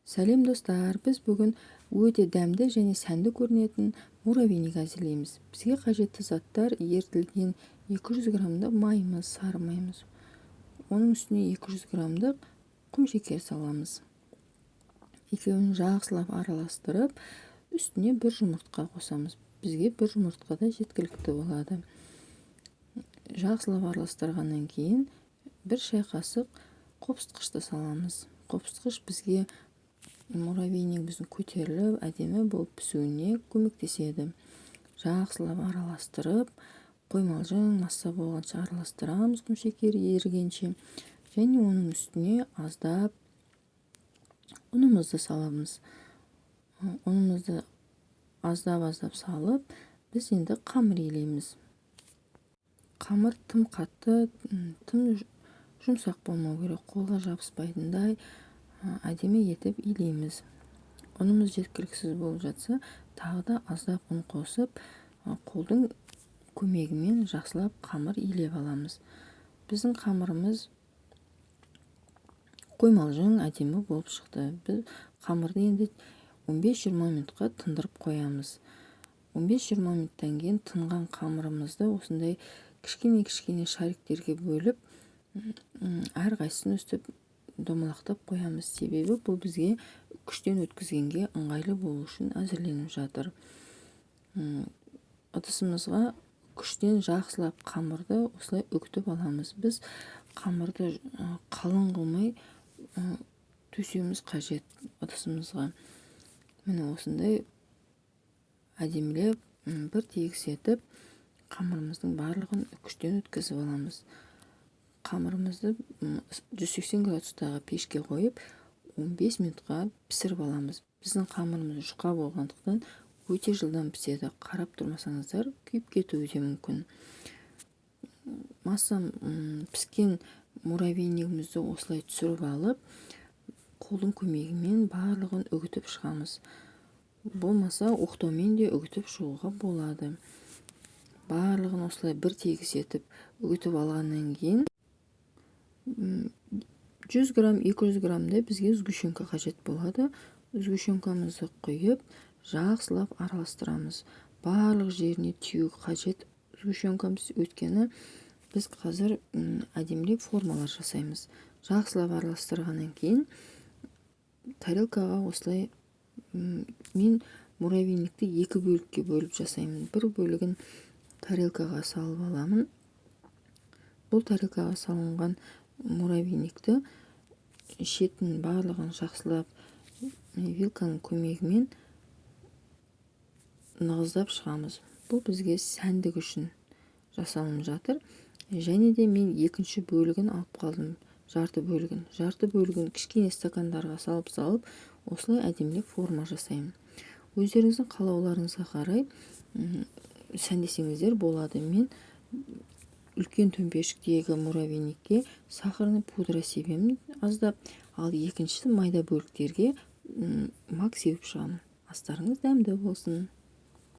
Сәлем достар, біз бүгін өте дәмді және сәнді көрінетін муравейник әзірлейміз. Бізге қажетті заттар: ерітілген 200 грамдық майымыз, сары майымыз. Оның үстіне 200 грамдық құмшекер саламыз. Екеуін жақсылап араластырып, үстіне бір жұмыртқа қосамыз. Бізге бір жұмыртқа да жеткілікті болады. Жақсылап араластырғаннан кейін бір шай қасық қопсытқышты саламыз. Қопсытқыш бізге муравейнигіміздің көтеріліп, әдемі болып пісуіне көмектеседі. Жақсылап араластырып, қоймалжың масса болғанша араластырамыз, құмшекер ерігенше. Және оның үстіне аздап ұнымызды саламыз. Ұнымызды аздап салып, біз енді қамыр илейміз. Қамыр тым қатты, тым жұмсақ болмау керек, қолға жабыспайтындай әдемі етіп илейміз. Ұнымыз жеткіліксіз болып жатса, тағы да аздап ұн қосып, қолдың көмегімен жақсылап қамыр илеп аламыз. Біздің қамырымыз қоймалжың әдемі болып шықты. Біз қамырды енді 15-20 минутқа тындырып қоямыз. 15-20 минуттан кейін тынған қамырымызды осындай кішкене шариктерге бөліп, әрқайсысын өстіп домалақтап қоямыз. Себебі бұл бізге күштен өткізгенге ыңғайлы болу үшін әзірленіп жатыр. Ыдысымызға күштен жақсылап қамырды осылай үгітіп аламыз. Біз қамырды қалың қылмай төсеуіміз қажет ыдысымызға. Міне осындай әдемілеп бір тегіс етіп қамырымыздың барлығын күштен өткізіп аламыз. Қамырымызды 180 градустағы пешке қойып 15 минутқа пісіріп аламыз. Біздің қамырымыз жұқа болғандықтан өте жылдам піседі. Қарап тұрмасаңыздар, күйіп кетуі де мүмкін. Массам піскен муравейнигімізді осылай түсіріп алып, қолдың көмегімен барлығын үгітіп шығамыз. Болмаса оқтаумен де үгітіп шығуға болады. Барлығын осылай бір тегіс етіп үгітіп алғаннан кейін 100 грамм, 200 граммдай бізге сгущенка қажет болады. Сгущенкамызды құйып, жақсылап араластырамыз. Барлық жеріне тию қажет сгущенкамыз, өйткені біз қазір әдемілеп формалар жасаймыз. Жақсылап араластырғаннан кейін тарелкаға осылай мен муравейникті 2 бөлікке бөліп жасаймын. Бір бөлігін тарелкаға салып аламын. Бұл тарелкаға салынған муравейникті шетін барлығын жақсылап вилканың көмегімен нығыздап шығамыз. Бұл бізге сәндік үшін жасалынып жатыр. Және де мен екінші бөлігін алып қалдым, жарты бөлігін кішкене стакандарға салып, осылай әдемілеп форма жасаймын. Өздеріңіздің қалауларыңызға қарай сәндесеңіздер болады. Мен үлкен төмпешіктегі муравейникке сахарный пудра себемін аздап, ал екінші майда бөліктерге мак сеуіп шығамын. Астарыңыз дәмді болсын.